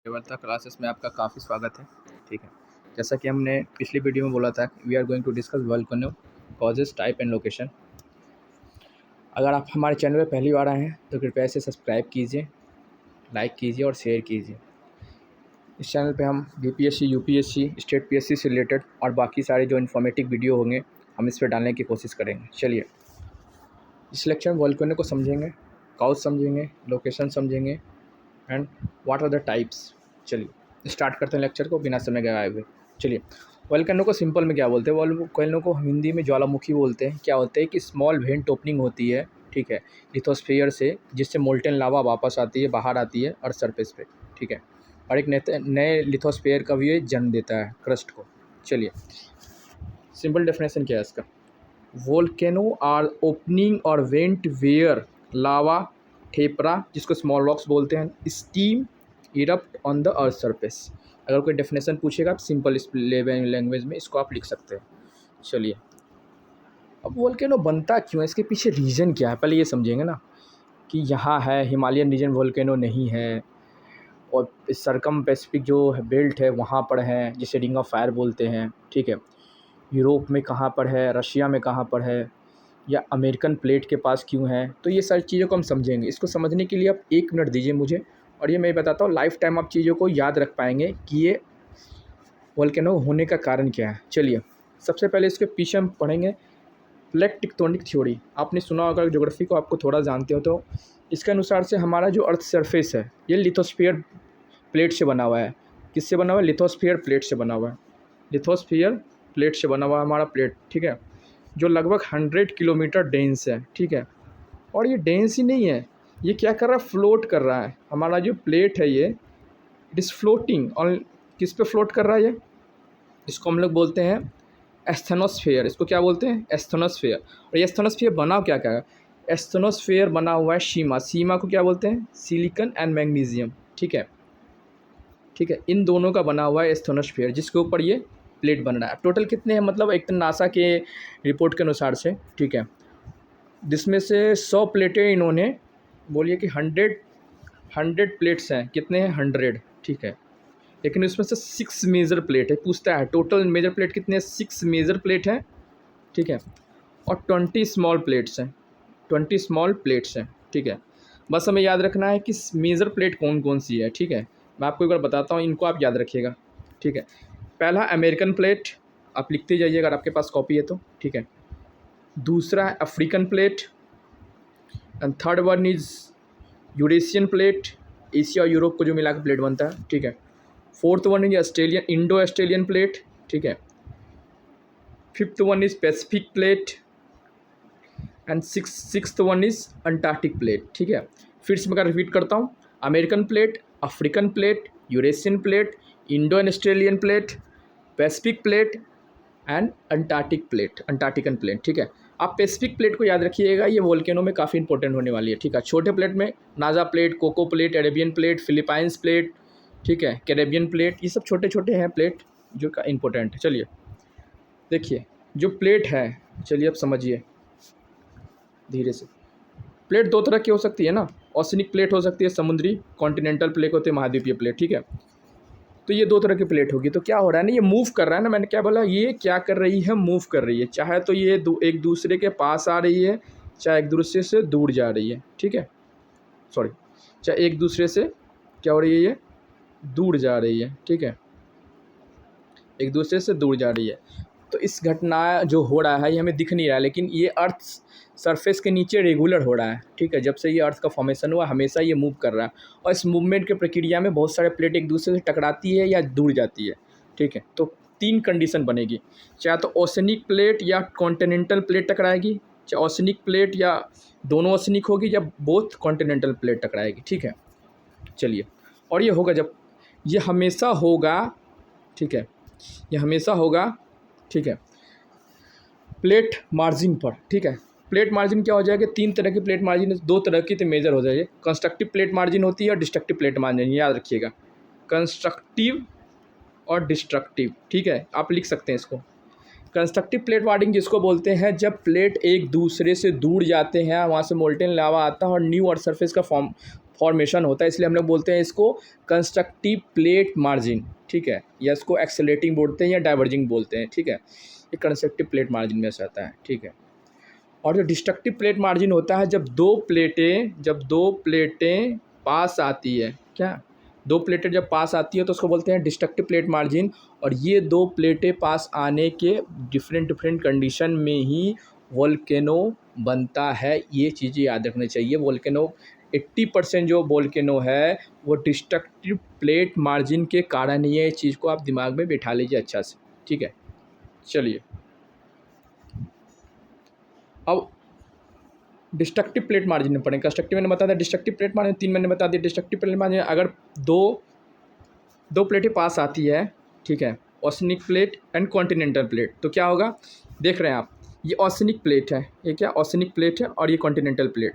वार्ता क्लासेस में आपका काफ़ी स्वागत है। ठीक है, जैसा कि हमने पिछली वीडियो में बोला था, we are going to discuss volcano causes, type and location. अगर आप हमारे चैनल पर पहली बार आए हैं तो कृपया इसे सब्सक्राइब कीजिए, लाइक कीजिए और शेयर कीजिए। इस चैनल पे हम बीपीएससी, यूपीएससी, स्टेट पीएससी से रिलेटेड और बाकी सारे जो इन्फॉर्मेटिव वीडियो होंगे हम इस पर डालने की कोशिश करेंगे। चलिए, इस लेक्चर में वोल्केनो को समझेंगे, कॉज समझेंगे, लोकेशन समझेंगे and what are the types. चलिए स्टार्ट करते हैं लेक्चर को बिना समय गवाए हुए। चलिए, वोल्केनो को सिंपल में क्या बोलते हैं? वोल्केनो को हम हिंदी में ज्वालामुखी बोलते हैं। क्या होता है कि स्मॉल वेंट ओपनिंग होती है, ठीक है, लिथोस्फीयर से, जिससे मोल्टेन लावा वापस आती है, बाहर आती है अर्थ सरफेस पे, ठीक है, और एक नए लिथोस्फीयर का भी ये जन्म देता है क्रस्ट को। चलिए, सिंपल डेफिनेशन क्या है इसका? वोल्केनो आर ओपनिंग और वेंट वेयर लावा ठेपरा, जिसको स्मॉल रॉक्स बोलते हैं, steam erupt on the earth surface. अगर कोई डेफिनेशन पूछेगा आप सिंपल लैंग्वेज में इसको आप लिख सकते हैं। चलिए, अब वोल्केनो बनता क्यों है, इसके पीछे रीज़न क्या है, पहले ये समझेंगे ना कि यहाँ है हिमालयन रीजन वोल्केनो नहीं है, और सरकम पैसिफिक जो बेल्ट है वहाँ पर है, जिसे रिंग ऑफ फायर बोलते हैं, ठीक है। यूरोप में कहाँ पर है, रशिया में कहाँ पर है, या अमेरिकन प्लेट के पास क्यों है, तो ये सारी चीज़ों को हम समझेंगे। इसको समझने के लिए आप 1 मिनट दीजिए मुझे, और ये मैं बताता हूँ, लाइफ टाइम आप चीज़ों को याद रख पाएंगे कि ये वोल्केनो होने का कारण क्या है। चलिए, सबसे पहले इसके पीछे हम पढ़ेंगे प्लेट टेक्टोनिक थ्योरी। आपने सुना अगर ज्योग्राफी को आपको थोड़ा जानते हो तो इसके अनुसार से हमारा जो अर्थ सरफेस है ये लिथोस्फीयर प्लेट से बना हुआ है। किससे बना हुआ है? लिथोस्फीयर प्लेट से बना हुआ है। लिथोस्फीयर प्लेट से बना हुआ है हमारा प्लेट, ठीक है, जो लगभग 100 किलोमीटर डेंस है, ठीक है। और ये डेंस ही नहीं है, ये क्या कर रहा है? फ्लोट कर रहा है। हमारा जो प्लेट है ये इट इज़ फ्लोटिंग। और किस पे फ्लोट कर रहा है ये? इसको हम लोग बोलते हैं एस्थेनोस्फेयर। इसको क्या बोलते हैं? एस्थेनोस्फेयर। और ये एस्थेनोस्फेयर बना क्या क्या है? एस्थेनोस्फेयर बना हुआ है सीमा। सीमा को क्या बोलते हैं? सिलिकॉन एंड मैग्नीशियम, ठीक है, ठीक है, इन दोनों का बना हुआ है एस्थेनोस्फेयर, जिसके ऊपर ये प्लेट बन रहा है। टोटल कितने हैं? मतलब एक तो नासा के रिपोर्ट के अनुसार से, ठीक है, जिसमें से 100 प्लेटें इन्होंने बोलिए कि 100 प्लेट्स हैं। कितने हैं? 100, ठीक है, लेकिन इसमें से 6 मेजर प्लेट है। पूछता है टोटल मेजर प्लेट कितने हैं? 6 मेजर प्लेट हैं, ठीक है, और 20 स्मॉल प्लेट्स हैं। 20 स्मॉल प्लेट्स हैं, ठीक है। बस हमें याद रखना है कि मेजर प्लेट कौन कौन सी है, ठीक है। मैं आपको एक बार बताता हूँ, इनको आप याद रखिएगा, ठीक है। पहला अमेरिकन प्लेट, आप लिखते जाइए अगर आपके पास कॉपी है तो, ठीक है। दूसरा है African plate, and third one is Eurasian plate, Asia और यूरोप को जो मिला के प्लेट बनता है, ठीक है। Fourth one is Australian, Indo Australian plate, ठीक है। Fifth one is Pacific plate, and sixth one is Antarctic plate, ठीक है। फिर से मैं रिपीट करता हूँ, American plate, African plate, Eurasian plate, Indo and Australian plate, Pacific plate and Antarctican plate, ठीक है। आप पैसिफिक प्लेट को याद रखिएगा, ये वोल्केनो में काफ़ी इंपॉर्टेंट होने वाली है, ठीक है। छोटे प्लेट में Nazca plate, Cocos plate, Arabian plate, Philippines plate, ठीक है, कैरेबियन प्लेट, ये सब छोटे छोटे हैं प्लेट जो का इंपॉर्टेंट है। चलिए देखिए, जो प्लेट है, चलिए अब समझिए धीरे से। प्लेट 2 तरह की हो सकती है ना, ओशनिक प्लेट हो सकती है, समुद्री, कॉन्टिनेंटल प्लेट होती है, महाद्वीपीय प्लेट, ठीक है। तो ये 2 तरह की प्लेट होगी। तो क्या हो रहा है ना, ये मूव कर रहा है ना, मैंने क्या बोला, ये क्या कर रही है? मूव कर रही है। चाहे तो ये एक दूसरे के पास आ रही है, चाहे एक दूसरे से दूर जा रही है, ठीक है, सॉरी, चाहे एक दूसरे से क्या हो रही है, ये दूर जा रही है, ठीक है, एक दूसरे से दूर जा रही है। तो इस घटना जो हो रहा है ये हमें दिख नहीं रहा है, लेकिन ये अर्थ सरफेस के नीचे रेगुलर हो रहा है, ठीक है। जब से ये अर्थ का फॉर्मेशन हुआ हमेशा ये मूव कर रहा है, और इस मूवमेंट की प्रक्रिया में बहुत सारे प्लेट एक दूसरे से टकराती है या दूर जाती है, ठीक है। तो 3 कंडीशन बनेगी, चाहे तो ओशनिक प्लेट या कॉन्टिनेंटल प्लेट टकराएगी, चाहे ओशनिक प्लेट या दोनों ओशनिक होगी, या बोथ कॉन्टिनेंटल प्लेट टकराएगी, ठीक है। चलिए, और ये होगा जब, ये हमेशा होगा, ठीक है, ये हमेशा होगा, ठीक है, प्लेट मार्जिन पर, ठीक है। प्लेट मार्जिन क्या हो जाएगा? 3 तरह की प्लेट मार्जिन, 2 तरह की तो मेजर हो जाएगी। कंस्ट्रक्टिव प्लेट मार्जिन होती है और डिस्ट्रक्टिव प्लेट मार्जिन, याद रखिएगा, कंस्ट्रक्टिव और डिस्ट्रक्टिव, ठीक है, आप लिख सकते हैं इसको। कंस्ट्रक्टिव प्लेट मार्जिन जिसको बोलते हैं जब प्लेट एक दूसरे से दूर जाते हैं, वहाँ से मोल्टेन लावा आता है और न्यू अर्थ सरफेस का फॉर्मेशन होता है, इसलिए हम लोग बोलते हैं इसको कंस्ट्रक्टिव प्लेट मार्जिन, ठीक है, या इसको एक्सेलेटिंग बोलते हैं या डाइवर्जिंग बोलते हैं, ठीक है। ये कंस्ट्रक्टिव प्लेट मार्जिन में से आता है, ठीक है। और जो डिस्ट्रक्टिव प्लेट मार्जिन होता है, जब दो प्लेटें पास आती है, क्या दो प्लेटें जब पास आती है तो उसको बोलते हैं डिस्ट्रक्टिव प्लेट मार्जिन। और ये दो प्लेटें पास आने के डिफरेंट कंडीशन में ही वोल्केनो बनता है, ये चीज़ें याद रखनी चाहिए। वोल्केनो 80% जो वोल्केनो है वो डिस्ट्रक्टिव प्लेट मार्जिन के कारण ही है। इस चीज़ को आप दिमाग में बिठा लीजिए अच्छा से, ठीक है। चलिए अब डिस्ट्रक्टिव प्लेट मार्जिन में पढ़ें। कंस्ट्रक्टिव मैंने बता दिया, डिस्ट्रक्टिव प्लेट मार्जिन 3 मैंने बता दिया। डिस्ट्रक्टिव प्लेट मार्जिन अगर दो प्लेटें पास आती है, ठीक है, oceanic plate and continental plate, तो क्या होगा, देख रहे हैं आप, ये ओशनिक प्लेट है, ये क्या ओशनिक प्लेट है, और ये कॉन्टिनेंटल प्लेट।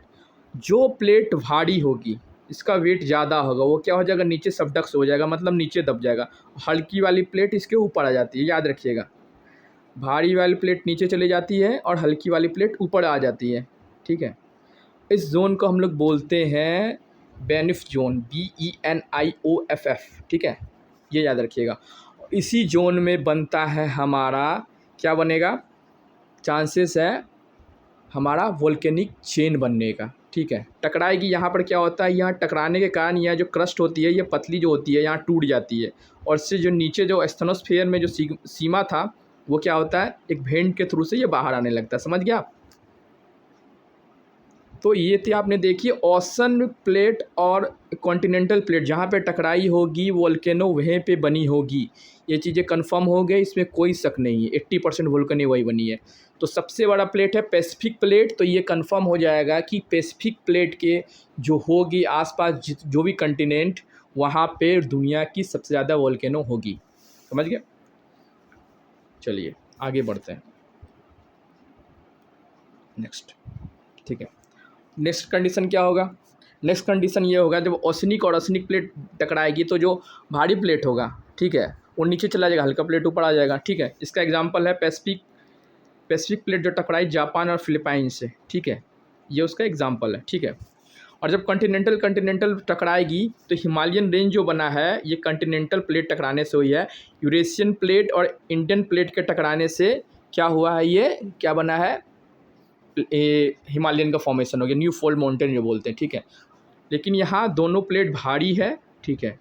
जो प्लेट भारी होगी, इसका वेट ज़्यादा होगा, वो क्या हो जाएगा, नीचे सबडक्स हो जाएगा, मतलब नीचे दब जाएगा। हल्की वाली प्लेट इसके ऊपर आ जाती है, याद रखिएगा। भारी वाली प्लेट नीचे चली जाती है और हल्की वाली प्लेट ऊपर आ जाती है, ठीक है। इस जोन को हम लोग बोलते हैं बेनिफ जोन, BENIOFF, ठीक है, ये याद रखिएगा। इसी जोन में बनता है हमारा, क्या बनेगा, चांसेस है हमारा वोल्केनिक चेन बनने का, ठीक है। टकराएगी, यहाँ पर क्या होता है, यहाँ टकराने के कारण यहाँ जो क्रस्ट होती है, ये पतली जो होती है, यहाँ टूट जाती है, और इससे जो नीचे जो एस्थनोस्फेयर में जो सीमा था, वो क्या होता है, एक वेंट के थ्रू से ये बाहर आने लगता है, समझ गया आप। तो ये थी, आपने देखिए, ओशन प्लेट और कॉन्टिनेंटल प्लेट जहाँ पे टकराई होगी वोल्केनो वहीं पे बनी होगी, ये चीज़ें कंफर्म हो गई, इसमें कोई शक नहीं है। 80% वोल्केनो वही बनी है। तो सबसे बड़ा प्लेट है पैसिफिक प्लेट, तो ये कंफर्म हो जाएगा कि पैसिफिक प्लेट के जो होगी आसपास जो भी कंटिनेंट, वहाँ पे दुनिया की सबसे ज़्यादा वोल्केनो होगी, समझ गए। चलिए आगे बढ़ते हैं, नेक्स्ट, ठीक है। नेक्स्ट कंडीशन क्या होगा, नेक्स्ट कंडीशन ये होगा, जब ओशनिक और ओशनिक प्लेट टकराएगी तो जो भारी प्लेट होगा, ठीक है, वो नीचे चला जाएगा, हल्का प्लेट ऊपर आ जाएगा, ठीक है। इसका एग्जांपल है पैसिफिक प्लेट जो टकराई जापान और फिलीपाइंस से, ठीक है, ये उसका एग्जांपल है, ठीक है। और जब कंटिनेंटल टकराएगी तो हिमालयन रेंज जो बना है, ये कंटिनेंटल प्लेट टकराने से हुई है। यूरेशियन प्लेट और इंडियन प्लेट के टकराने से क्या हुआ है, ये क्या बना है, हिमालयन का फॉर्मेशन हो गया, न्यू फोल्ड माउंटेन जो बोलते हैं, ठीक है। लेकिन यहाँ दोनों प्लेट भारी है, ठीक है,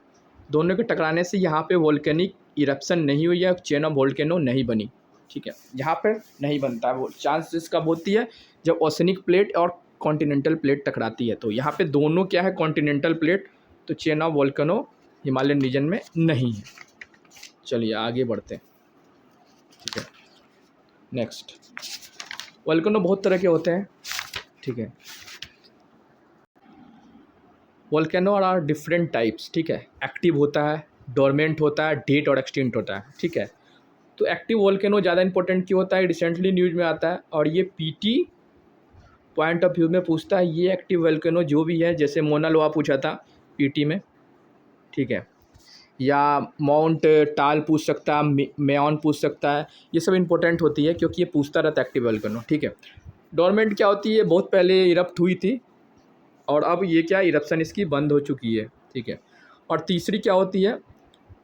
दोनों के टकराने से यहाँ पे वोल्केनिक इरप्शन नहीं हुई है, चेन ऑफ वोल्केनो नहीं बनी, ठीक है, यहाँ पे नहीं बनता है। वो चांसेस कब होती है, जब ओशनिक प्लेट और कॉन्टिनेंटल प्लेट टकराती है, तो यहाँ पे दोनों क्या है, कॉन्टिनेंटल प्लेट, तो chain of volcano Himalayan region में नहीं है। चलिए आगे बढ़ते हैं, ठीक है। नेक्स्ट, वोल्केनो बहुत तरह के होते हैं, ठीक है। वोल्केनो आर डिफरेंट टाइप्स, ठीक है। एक्टिव होता है, डोरमेंट होता है, डेड और एक्सटिंक्ट होता है, ठीक है। तो एक्टिव वोल्केनो ज़्यादा इंपॉर्टेंट क्यों होता है, रिसेंटली न्यूज़ में आता है, और ये पीटी पॉइंट ऑफ व्यू में पूछता है। ये एक्टिव वोल्केनो जो भी है, जैसे मोना लोआ पूछा था पीटी में, ठीक है, या माउंट टाल पूछ सकता है, मेयॉन पूछ सकता है, ये सब इंपॉर्टेंट होती है क्योंकि ये पूछता रहता है एक्टिव वोल्केनो, ठीक है। डोरमेंट क्या होती है, बहुत पहले इरप्ट हुई थी और अब ये क्या, इरप्शन इसकी बंद हो चुकी है, ठीक है। और तीसरी क्या होती है,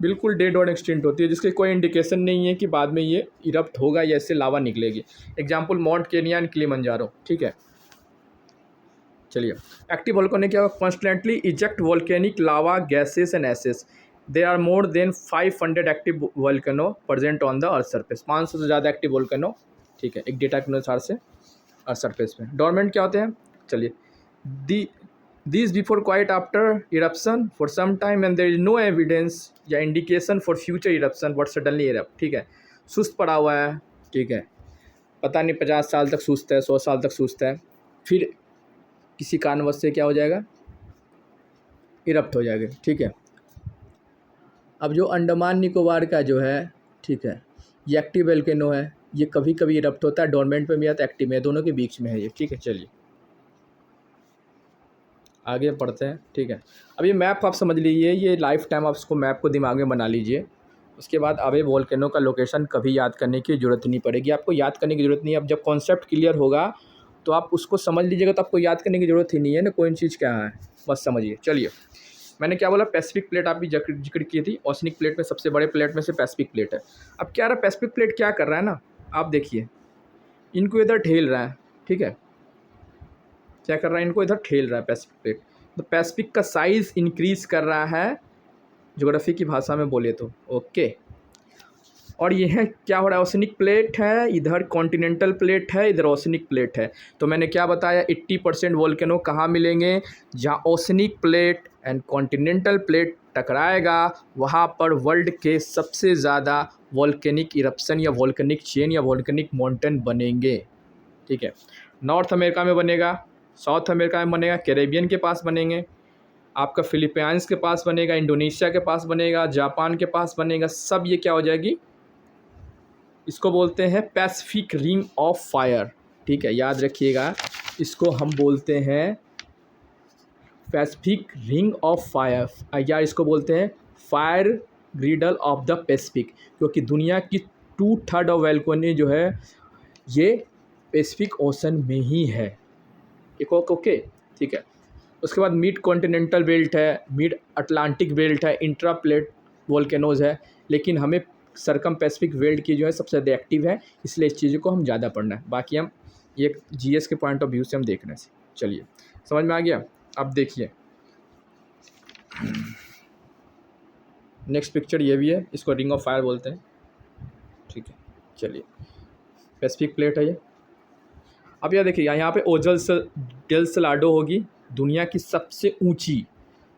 बिल्कुल डेड और एक्सटिंक्ट होती है, जिसकी कोई इंडिकेशन नहीं है कि बाद में ये इरप्ट होगा या इससे लावा निकलेगी। Example mount Kenya and Kilimanjaro, ठीक है। चलिए, एक्टिव वोल्केनो क्या, constantly eject volcanic lava gases and ashes. There are more than 500 active volcano present on the earth surface. 500 से ज़्यादा एक्टिव वोल्केनो, ठीक है, एक डेटा के अनुसार से अर्थ सरफेस में। डोरमेंट क्या होते हैं, चलिए, these before quite after eruption for some time and there is no evidence या indication for future eruption but suddenly erupt, ठीक है। सुस्त पड़ा हुआ है, ठीक है, पता नहीं 50 साल तक सुस्त है, 100 साल तक सुस्त है, फिर किसी कारणवश से क्या हो जाएगा, इरप्ट हो जाएगा, ठीक है। अब जो अंडमान निकोबार का जो है, ठीक है, ये एक्टिव वोल्केनो है, ये कभी कभी इरप्ट होता है, डोरमेंट में भी आता है, एक्टिव में, दोनों के बीच में है ये, ठीक है। चलिए आगे पढ़ते हैं, ठीक है। अब ये मैप आप समझ लीजिए, ये लाइफ टाइम आप इसको मैप को दिमाग में बना लीजिए। उसके बाद अब ये वोल्केनो का लोकेशन कभी याद करने की ज़रूरत नहीं पड़ेगी, आपको याद करने की ज़रूरत नहीं है। अब जब कॉन्सेप्ट क्लियर होगा तो आप उसको समझ लीजिएगा, तो आपको याद करने की ज़रूरत ही नहीं है ना कोई चीज़ क्या है, बस समझिए। चलिए, मैंने क्या बोला, पैसिफिक प्लेट आपकी जिक्र की थी। ओशनिक प्लेट में सबसे बड़े प्लेट में से पैसिफिक प्लेट है। अब क्या रहा, पैसिफिक प्लेट क्या कर रहा है ना, आप देखिए, इनको इधर ठेल रहा है, ठीक है, क्या कर रहा है, इनको इधर ठेल रहा है पैसिफिक प्लेट। तो पैसिफिक का साइज़ इंक्रीज़ कर रहा है ज्योग्राफी की भाषा में बोले तो, ओके। और ये है क्या हो रहा है, ओशनिक प्लेट है, इधर कॉन्टिनेंटल प्लेट है, इधर ओशनिक प्लेट है। तो मैंने क्या बताया, 80% वोल्केनो कहाँ मिलेंगे, जहाँ oceanic plate and continental plate टकराएगा, वहाँ पर वर्ल्ड के सबसे ज़्यादा वोल्केनिक इरप्शन या वोल्केनिक चेन या वोल्केनिक माउंटेन बनेंगे, ठीक है। नॉर्थ अमेरिका में बनेगा, साउथ अमेरिका में बनेगा, कैरेबियन के पास बनेंगे, आपका फिलीपींस के पास बनेगा, इंडोनेशिया के पास बनेगा, जापान के पास बनेगा, सब ये क्या हो जाएगी, इसको बोलते हैं पैसिफिक रिंग ऑफ फायर, ठीक है, याद रखिएगा, इसको हम बोलते हैं पैसिफिक रिंग ऑफ फायर, या इसको बोलते हैं फायर ग्रिडल ऑफ द पैसिफिक, क्योंकि दुनिया की 2/3 ऑफ वोल्केनो जो है ये पैसिफिक ओशन में ही है, एक ओके, ठीक है। उसके बाद मिड कॉन्टिनेंटल बेल्ट है, मिड अटलांटिक बेल्ट है, इंट्रा प्लेट वोल्केनोज है, लेकिन हमें सरकम पैसिफिक बेल्ट की जो है सबसे ज़्यादा एक्टिव है, इसलिए इस चीज़ों को हम ज़्यादा पढ़ना है। बाकी हम ये जीएस के पॉइंट ऑफ व्यू से हम देख रहे हैं। चलिए, समझ में आ गया। अब देखिए नेक्स्ट पिक्चर ये भी है, इसको रिंग ऑफ फायर बोलते हैं, ठीक है। चलिए, पैसिफिक प्लेट है ये। अब यह देखिए, यहाँ पे ओजल डेल सलाडो होगी, दुनिया की सबसे ऊंची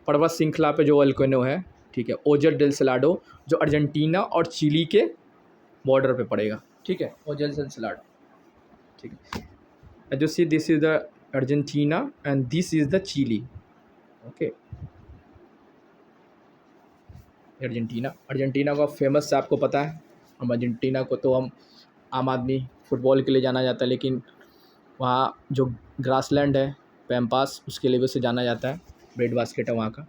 पर्वत श्रृंखला पे जो वोल्केनो है, ठीक है, ओजल डेल सलाडो, जो अर्जेंटीना और चिली के बॉर्डर पे पड़ेगा, ठीक है, ओजल डेल सलाडो, ठीक है। जो see this is the Argentina and this is the Chile, okay. Argentina का फेमस आपको पता है, हम अर्जेंटीना को तो हम आम आदमी फुटबॉल के लिए जाना जाता है, लेकिन वहाँ जो ग्रासलैंड है पैम्पास, उसके लिए भी उसे जाना जाता है, ब्रेड बास्केट है वहाँ का।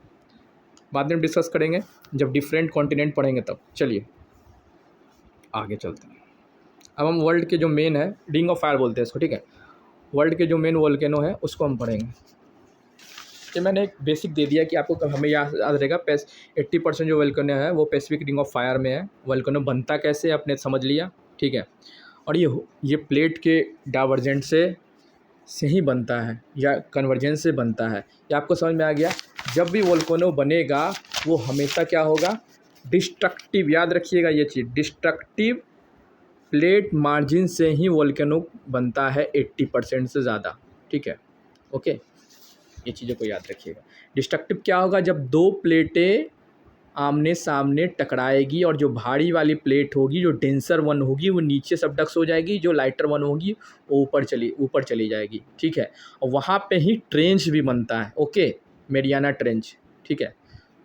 बाद में डिस्कस करेंगे जब डिफरेंट कॉन्टिनेंट पढ़ेंगे तब। चलिए आगे चलते हैं। अब हम वर्ल्ड के जो मेन है, रिंग ऑफ फायर बोलते हैं इसको, ठीक है, वर्ल्ड के जो मेन वोल्केनो है उसको हम पढ़ेंगे। कि मैंने एक बेसिक दे दिया कि आपको हमें याद रहेगा, 80% जो वोल्केनो है वो पैसिफिक रिंग ऑफ फायर में है। वोल्केनो बनता कैसे आपने समझ लिया, ठीक है। और ये प्लेट के डाइवर्जेंट से ही बनता है या कन्वर्जेंस से बनता है, ये आपको समझ में आ गया। जब भी वोल्केनो बनेगा वो हमेशा क्या होगा, डिस्ट्रक्टिव, याद रखिएगा ये चीज़, डिस्ट्रक्टिव प्लेट मार्जिन से ही वोल्केनो बनता है 80% से ज़्यादा, ठीक है, ओके। ये चीज़ों को याद रखिएगा। डिस्ट्रक्टिव क्या होगा, जब दो प्लेटें आमने सामने टकराएगी और जो भारी वाली प्लेट होगी, जो डेंसर वन होगी, वो नीचे सबडक्स हो जाएगी, जो लाइटर वन होगी वो ऊपर चली जाएगी, ठीक है। और वहाँ पे ही ट्रेंच भी बनता है, ओके, मेरियाना ट्रेंच, ठीक है।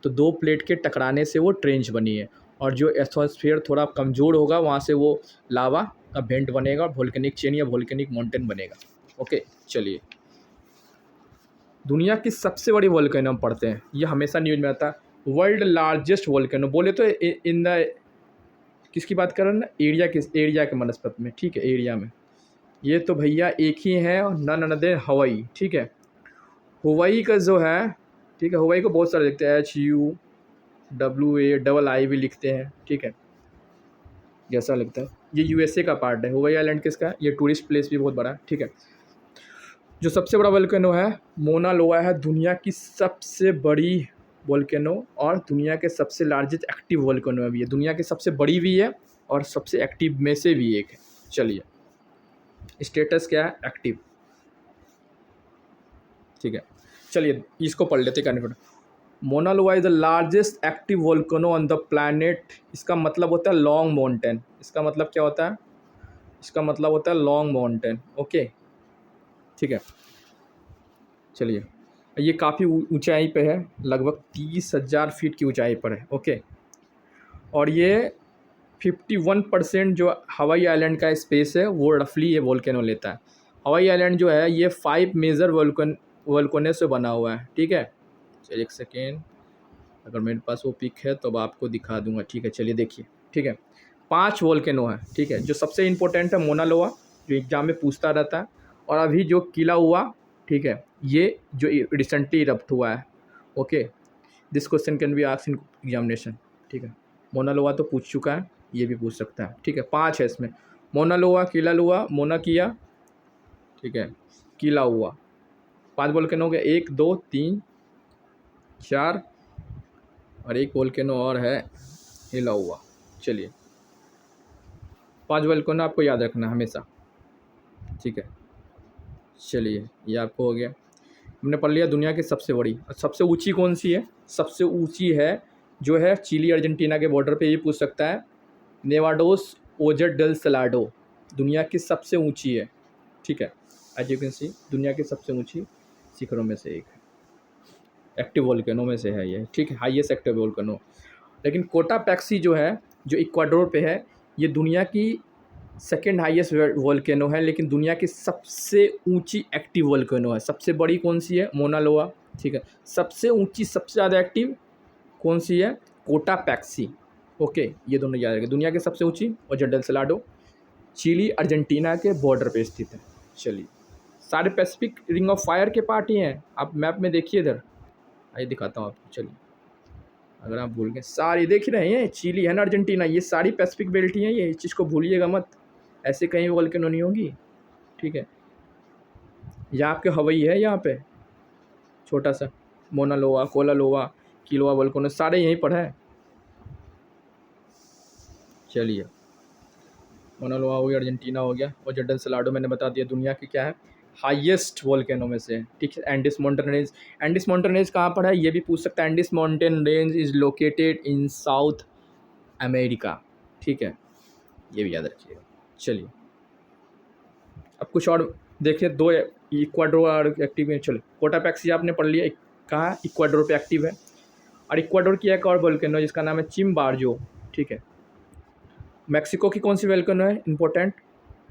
तो दो प्लेट के टकराने से वो ट्रेंच बनी है, और जो एटमॉस्फेयर थोड़ा कमज़ोर होगा वहाँ से वो लावा का वेंट बनेगा, वोल्केनिक चेन या वोल्केनिक माउंटेन बनेगा, ओके। चलिए, दुनिया की सबसे बड़ी वोल्केनो हम पढ़ते हैं, ये हमेशा न्यूज़ में आता है। वर्ल्ड लार्जेस्ट वोल्केनो बोले तो इन द किसकी बात कर रहे हैं ना, एरिया के मनस्पत में, ठीक है, एरिया में। ये तो भैया एक ही है, नन अदर हवाई, ठीक है। हवाई का जो है, ठीक है, हवाई को बहुत सारे लिखते हैं, HUWAII भी लिखते हैं, ठीक है, जैसा लगता है। ये यूएसए का पार्ट है, हवाई आइलैंड किसका है, ये टूरिस्ट प्लेस भी बहुत बड़ा है, ठीक है। जो सबसे बड़ा वोल्केनो है मोना लोआ है, दुनिया की सबसे बड़ी वोल्केनो और दुनिया के सबसे लार्जेस्ट एक्टिव वोल्केनो भी है, दुनिया की सबसे बड़ी भी है और सबसे एक्टिव में से भी एक है। चलिए, स्टेटस क्या है, एक्टिव, ठीक है। चलिए इसको पढ़ लेते हैं। मोना लोआ is the largest active volcano on the planet. इसका मतलब होता है लॉन्ग माउंटेन। इसका मतलब क्या होता है, इसका मतलब होता है लॉन्ग माउंटेन, ओके, ठीक है। चलिए, ये काफ़ी ऊंचाई पे है, लगभग 30,000 फीट की ऊंचाई पर है, ओके। और ये 51% जो हवाई आइलैंड का स्पेस है वो रफली ये वोल्केनो लेता है। हवाई आइलैंड जो है ये 5 मेजर वोल्केनो से बना हुआ है, ठीक है। चलिए एक सेकेंड, अगर मेरे पास वो पिक है तो अब आपको दिखा दूंगा, ठीक है। चलिए देखिए, ठीक है, 5 वोल्केनो है, ठीक है। जो सबसे इम्पोर्टेंट है मोना लोआ, जो एग्जाम में पूछता रहता है, और अभी जो किला हुआ, ठीक है, ये जो रिसेंटली इरप्ट हुआ है। Okay, this question can be asked in examination, ठीक है। मोना लोआ तो पूछ चुका है, ये भी पूछ सकता है, ठीक है। 5 है इसमें, मोना लोआ, किला लोआ, मोना किया, ठीक है, किला हुआ। 5 वोल्केनो हो गया, 1 2 3 4 और एक वोल्केनो और है हिला हुआ। चलिए, 5 वोल्केनो आपको याद रखना हमेशा, ठीक है। चलिए, ये आपको हो गया। हमने पढ़ लिया दुनिया की सबसे बड़ी, और सबसे ऊंची कौन सी है? सबसे ऊंची है जो है चिली अर्जेंटीना के बॉर्डर पे, ये पूछ सकता है, नेवाडोस ओजर डेल सलाडो दुनिया की सबसे ऊंची है, ठीक है। एज यू कैन सी, दुनिया की सबसे ऊंची शिखरों में से एक है, एक्टिव वोल्केनो में से है ये, ठीक है, हाईएस्ट एक्टिव वोल्केनो। लेकिन कोटापैक्सी जो है, जो इक्वाडोर पे है, ये दुनिया की सेकेंड हाईएस्ट वोल्केनो है, लेकिन दुनिया की सबसे ऊंची एक्टिव वोल्केनो है। सबसे बड़ी कौन सी है? मोना लोआ, ठीक है। सबसे ऊंची, सबसे ज़्यादा एक्टिव कौन सी है? कोटापैक्सी। ओके, ये दोनों याद रखें। दुनिया की सबसे ऊंची और जडल सलाडो चिली अर्जेंटीना के बॉर्डर पे स्थित है। चलिए, सारे पैसिफिक रिंग ऑफ फायर के पार्ट ही हैं। आप मैप में देखिए, इधर आइए दिखाता हूँ आपको। चलिए, अगर आप भूल गए, सारी देख रहे हैं, चिली है ना, अर्जेंटीना, ये सारी पैसिफिक बेल्ट ही हैं, ये इस चीज़ को भूलिएगा मत, ऐसे कहीं वोल्केनो नहीं होगी, ठीक है। यहाँ आपके हवाई है, यहाँ पे छोटा सा मोना लोआ, कोला लोआ, किलोआ वोल्केनो सारे यहीं पर है। चलिए, मोना लोआ हो गया, अर्जेंटीना हो गया, और जडल सलाडो मैंने बता दिया दुनिया की क्या है, हाईएस्ट वोल्केनो में से, ठीक है। Andes mountain range, Andes mountain range कहाँ पर है? ये भी पूछ सकता है। Andes mountain range is located in south America, ठीक है, ये भी याद रखिएगा। चलिए, अब कुछ और देखिए, 2 इक्वाडोर एक्टिव है। चलो, कोटापैक्सी आपने पढ़ लिया, कहाँ इक्वाडोर पे एक्टिव है। और इक्वाडोर की एक और वोल्केनो जिसका नाम है चिम्बार्जो, ठीक है। मैक्सिको की कौन सी वोल्केनो है इंपॉर्टेंट?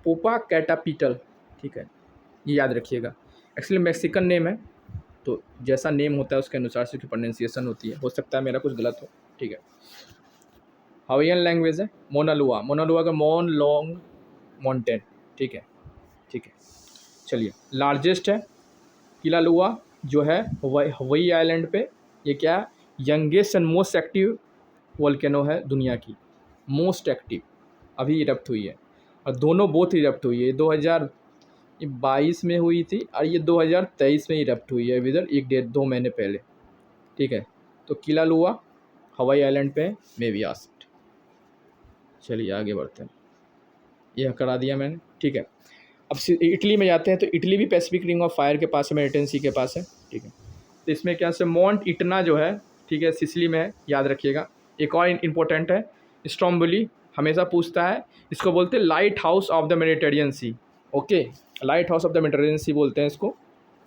पोपाकैटापिटल, ठीक है, ये याद रखिएगा। एक्चुअली मैक्सिकन नेम है, तो जैसा नेम होता है उसके अनुसार से उसकी प्रोनाउंसिएशन होती है, हो सकता है मेरा कुछ गलत हो, ठीक है। हवाईयन लैंग्वेज है मोनालुआ, मोनालुआ का मोन लॉन्ग माउंटेन, ठीक है, ठीक है। चलिए, लार्जेस्ट है किलालुआ, जो है हवाई आइलैंड पे। ये क्या है? Youngest and most active volcano है दुनिया की, मोस्ट एक्टिव, अभी इरप्ट हुई है। और दोनों बोथ इरप्ट हुई है, 2022 में हुई थी और ये 2023 में इरप्ट हुई है, इधर 1-2 महीने पहले, ठीक है। तो किलालुआ हवाई आइलैंड पे मे बी आस्क्ड। चलिए, आगे बढ़ते हैं, यह करा दिया मैंने, ठीक है। अब इटली में जाते हैं, तो इटली भी पैसिफिक रिंग ऑफ फायर के पास है, मेडिटेरियन सी के पास है, ठीक है। तो इसमें क्या से माउंट इटना जो है, ठीक है, सिसिली में है, याद रखिएगा। एक और इम्पोर्टेंट है, स्ट्रोम्बोली, हमेशा पूछता है, इसको बोलते हैं light house of the Mediterranean sea. Okay, light house of the Mediterranean sea बोलते हैं इसको,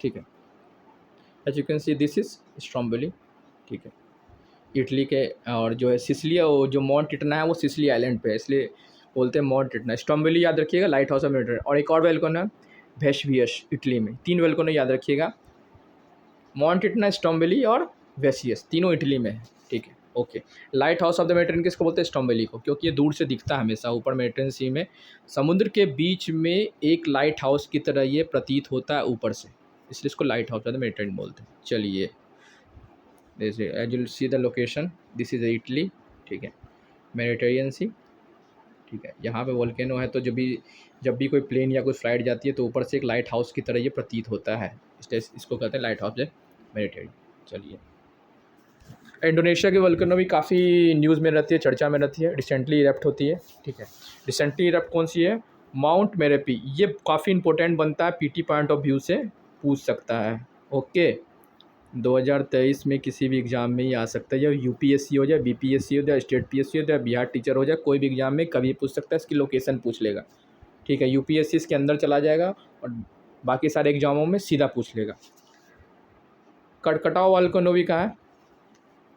ठीक है। As you can see, this is Stromboli, ठीक है। इटली के, और जो है सिसिली, वो जो माउंट इटना है वो सिसिली आइलैंड पे है, इसलिए बोलते हैं माउंट इटना। स्ट्रोम्बोली याद रखिएगा, लाइट हाउस ऑफ मेडिटेरियन। और एक और वेलकोन है वेसुवियस, इटली में। 3 वेलकोन याद रखिएगा, माउंट इटना, स्ट्रोम्बोली और वेसियस, तीनों इटली में है, ठीक है। Okay, light house of the Mediterranean किसको बोलते हैं? स्ट्रोम्बोली को, क्योंकि ये दूर से दिखता है हमेशा, ऊपर मेडिटेरियन सी में समुद्र के बीच में एक लाइट हाउस की तरह ये प्रतीत होता है ऊपर से, इसलिए इसको light house of the Mediterranean बोलते हैं। चलिए, जैसे as you see the location, this is Italy, ठीक है, मेडिटेरियन सी, ठीक है। यहाँ पे वोल्केनो है, तो जब भी कोई प्लेन या कोई फ्लाइट जाती है तो ऊपर से एक लाइट हाउस की तरह ये प्रतीत होता है, इसलिए इसको कहते हैं लाइट हाउस द मेडिटेरियन। चलिए, इंडोनेशिया की वोल्केनो भी काफ़ी न्यूज़ में रहती है, चर्चा में रहती है, रिसेंटली इरप्ट होती है, ठीक है। रिसेंटली इरप्ट कौन सी है? माउंट मेरेपी, ये काफ़ी इंपॉर्टेंट बनता है, पीटी पॉइंट ऑफ व्यू से पूछ सकता है। ओके, 2023 में किसी भी एग्ज़ाम में ही आ सकता है, या यूपीएससी हो जाए, बीपीएससी हो जाए, स्टेट पीएससी हो जाए, बिहार टीचर हो जाए, कोई भी एग्ज़ाम में कभी पूछ सकता है, इसकी लोकेशन पूछ लेगा, ठीक है। यूपीएससी इसके अंदर चला जाएगा और बाकी सारे एग्जामों में सीधा पूछ लेगा। कटकटाव वोल्केनो भी कहाँ है?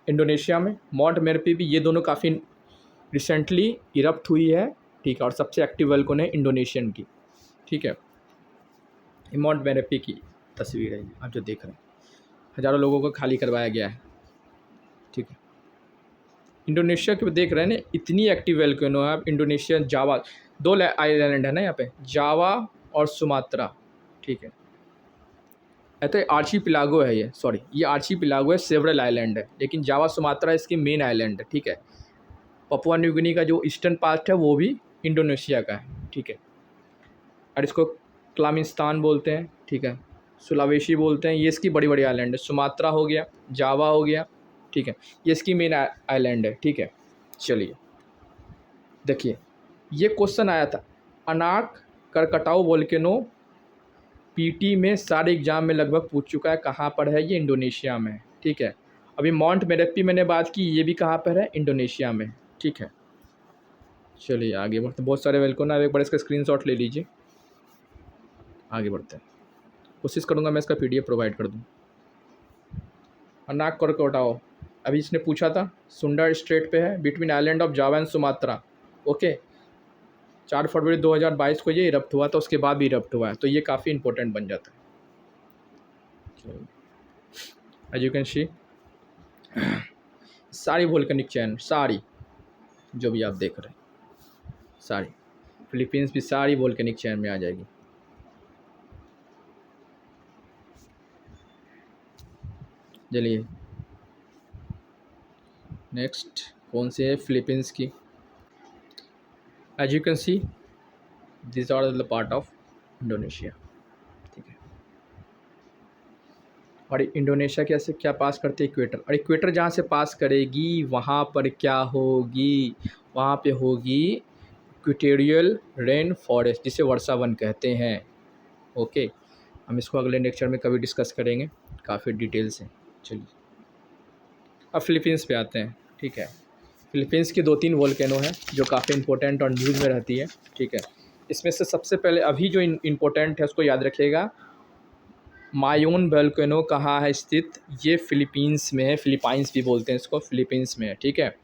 इंडोनेशिया में। माउंट मेरेपी भी, ये दोनों काफ़ी रिसेंटली इरप्ट हुई है, ठीक है। और सबसे एक्टिव वोल्केनो है इंडोनेशियन की, ठीक है। माउंट मेरेपी की तस्वीर है आप जो देख रहे हैं, हज़ारों लोगों को खाली करवाया गया है, ठीक है। इंडोनेशिया के देख रहे हैं ना, इतनी एक्टिव वोल्केनो है। आप इंडोनेशिया, जावा, 2 आइलैंड है ना यहाँ पे, जावा और सुमात्रा, ठीक है। तो आर्चीपिलागो है ये, सॉरी ये आर्चीपिलागो है, सेवरल आइलैंड है, लेकिन जावा सुमात्रा इसकी मेन आइलैंड है, ठीक है। पपुआ न्यू गिनी का जो ईस्टर्न पार्ट है वो भी इंडोनेशिया का है, ठीक है। और इसको क्लामिस्तान बोलते हैं, ठीक है, सुलावेशी बोलते हैं, ये इसकी बड़ी बड़ी आइलैंड है। सुमात्रा हो गया, जावा हो गया, ठीक है, ये इसकी मेन आइलैंड है, ठीक है। चलिए देखिए, ये क्वेश्चन आया था, अनाक करकटाओ वोल्केनो पीटी में सारे एग्जाम में लगभग पूछ चुका है, कहाँ पर है ये, इंडोनेशिया में है, ठीक है। अभी माउंट मेरेपी मैंने बात की, ये भी कहाँ पर है, इंडोनेशिया में, ठीक है। चलिए आगे बढ़ते, बहुत सारे वेलकोन है, एक बार इसका स्क्रीनशॉट ले लीजिए, आगे बढ़ते हैं। कोशिश करूँगा मैं इसका PDF प्रोवाइड कर दूँ। अनाक करकोटाओ, अभी इसने पूछा था, सुंडा स्ट्रेट पे है, between island of Java and Sumatra, okay. 4 फरवरी 2022 को ये इरप्ट हुआ था, उसके बाद भी इरप्ट हुआ है, तो ये काफ़ी इंपॉर्टेंट बन जाता है। एज यू कैन सी, सारी वोल्केनिक चैन, सारी जो भी आप देख रहे हैं, सारी फिलीपींस भी सारी वोल्केनिक चैन में आ जाएगी। चलिए नेक्स्ट कौन सी है, फिलीपींस की। As you can see this are the part of Indonesia, ठीक है। और इंडोनेशिया कैसे क्या पास करती है, इक्वेटर, और इक्वेटर जहाँ से पास करेगी वहाँ पर क्या होगी, वहाँ पे होगी इक्वेटोरियल रेन फॉरेस्ट, जिसे वर्षावन कहते हैं, ओके। हम इसको अगले लेक्चर में कभी डिस्कस करेंगे काफ़ी डिटेल से। चलिए अब फिलीपींस पे आते हैं, ठीक है। फिलीपींस की 2-3 वोल्केनो हैं जो काफ़ी इंपॉर्टेंट और न्यूज़ में रहती है, ठीक है। इसमें से सबसे पहले अभी जो इम्पोर्टेंट है उसको याद रखिएगा, मायोन वोल्केनो कहाँ है स्थित, ये फिलीपींस में है, फिलीपाइंस भी बोलते हैं इसको, फिलीपींस में है, ठीक है।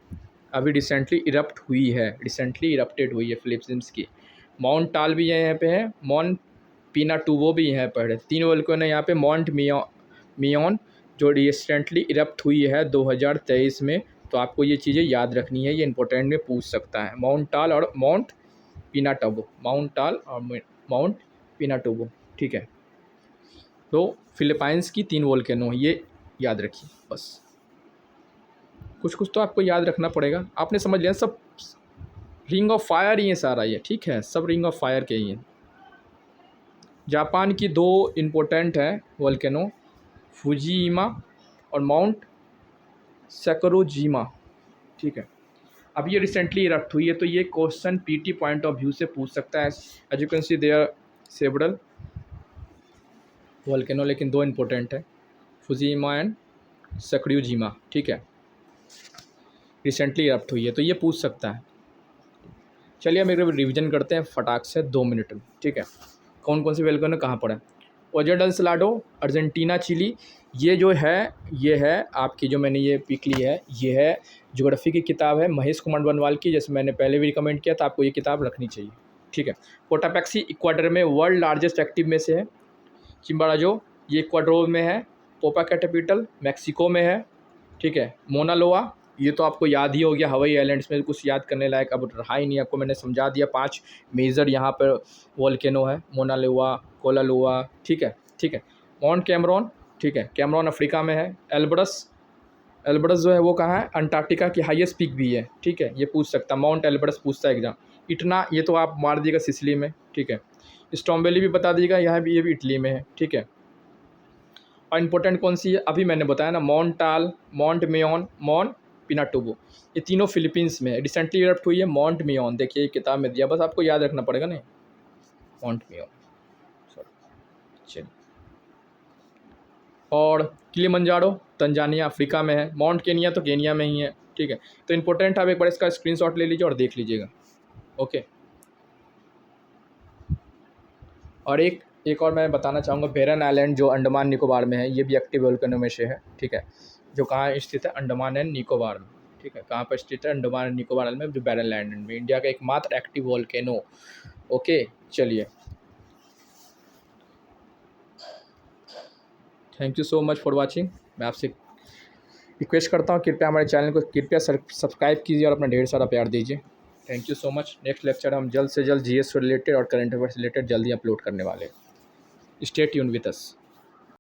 अभी रिसेंटली इरप्ट हुई है, रिसेंटली इरप्टेड हुई है फिलीपींस की। माउंट टाल भी यहाँ पे है, माउंट पिनाटुबो भी यहाँ पर है, 3 वोल्केनो यहाँ पे। माउंट मियोन जो रिसेंटली इरप्ट हुई है 2023 में, तो आपको ये चीज़ें याद रखनी है, ये इंपॉर्टेंट में पूछ सकता है। माउंट टाल और माउंट पिनाटुबो, माउंट टाल और माउंट पिनाटुबो, ठीक है। तो फिलीपाइंस की 3 वोल्केनो, ये याद रखिए बस। कुछ कुछ तो आपको याद रखना पड़ेगा, आपने समझ लिया, सब रिंग ऑफ फायर ही है सारा ये, ठीक है, सब रिंग ऑफ फायर के ही हैं। जापान की 2 इम्पोर्टेंट है वोल्केनो, फुजीमा और माउंट सैकुरोजिमा, ठीक है। अब ये रिसेंटली इरप्ट हुई है, तो ये question PT point of view से पूछ सकता है। As you can see there several volcano, लेकिन 2 इम्पोर्टेंट है, फुजीमा एंड सैकुरोजिमा, ठीक है, रिसेंटली इरप्ट हुई है, तो ये पूछ सकता है। चलिए हम एक रिवीजन करते हैं फटाक से 2 मिनट में, ठीक है। कौन कौन सी वोल्केनो कहाँ पर है। ओजर डेल सलाडो, अर्जेंटीना, चिली, ये जो है ये है आपकी, जो मैंने ये पिक ली है, ये है ज्योग्राफी की किताब है महेश कुमार बनवाल की, जैसे मैंने पहले भी रिकमेंड किया था, आपको ये किताब रखनी चाहिए, ठीक है। कोटापेक्सी इक्वाडोर में वर्ल्ड लार्जेस्ट एक्टिव में से है। चिम्बाराजो ये इक्वाडोर में है। पोपाकेटापिटल मैक्सिको में है, ठीक है। मोनालोआ ये तो आपको याद ही हो गया, हवाई आइलैंड्स में कुछ याद करने लायक अब रहा ही नहीं, आपको मैंने समझा दिया। 5 मेजर यहाँ पर वोल्केनो है, मोनालोआ, कोलालोआ, ठीक है, ठीक है। माउंट कैमरॉन, ठीक है, कैमरॉन अफ्रीका में है। एल्ब्रस, एल्ब्रस जो है वो कहाँ है, अंटार्कटिका की हाईएस्ट पीक भी है, ठीक है, ये पूछ सकता, माउंट एल्ब्रस पूछता है एग्जाम। इटना ये तो आप मार दिएगा, सिसिली में, ठीक है। स्ट्रॉम्बेली भी बता दीजिएगा, यहाँ भी, ये भी इटली में है, ठीक है। और इम्पोर्टेंट कौन सी है, अभी मैंने बताया ना, माउंट टाल, माउंट मेयोन, माउंट पिनाटुबो, ये तीनों फिलीपींस में है, रिसेंटली इरप्ट हुई है। माउंट मियोन देखिए किताब में दिया, बस आपको याद रखना पड़ेगा नहीं, माउंट मियोन, सॉरी। चलिए, और किलिमंजारो तंजानिया अफ्रीका में है। माउंट केनिया तो केनिया में ही है, ठीक है। तो इम्पोर्टेंट आप एक बार इसका स्क्रीनशॉट ले लीजिए और देख लीजिएगा, ओके। और एक और मैं बताना चाहूँगा, बेरन आइलैंड जो अंडमान निकोबार में है, ये भी एक्टिव वोल्केनो में से है, ठीक है, जो कहाँ स्थित है, अंडमान एंड निकोबार में, ठीक है। कहाँ पर स्थित है, अंडमान एंड निकोबार में, जो बेरन आइलैंड में, इंडिया का एकमात्र एक्टिव वोल्केनो, ओके। चलिए, thank you so much for watching. मैं आपसे रिक्वेस्ट करता हूँ, कृपया हमारे चैनल को कृपया सब्सक्राइब कीजिए और अपना ढेर सारा प्यार दीजिए। Thank you so much. Next lecture हम जल्द से जल्द GS से रिलेटेड और करंट अफेयर से रिलेटेड जल्दी अपलोड करने वाले हैं। Stay tune with us.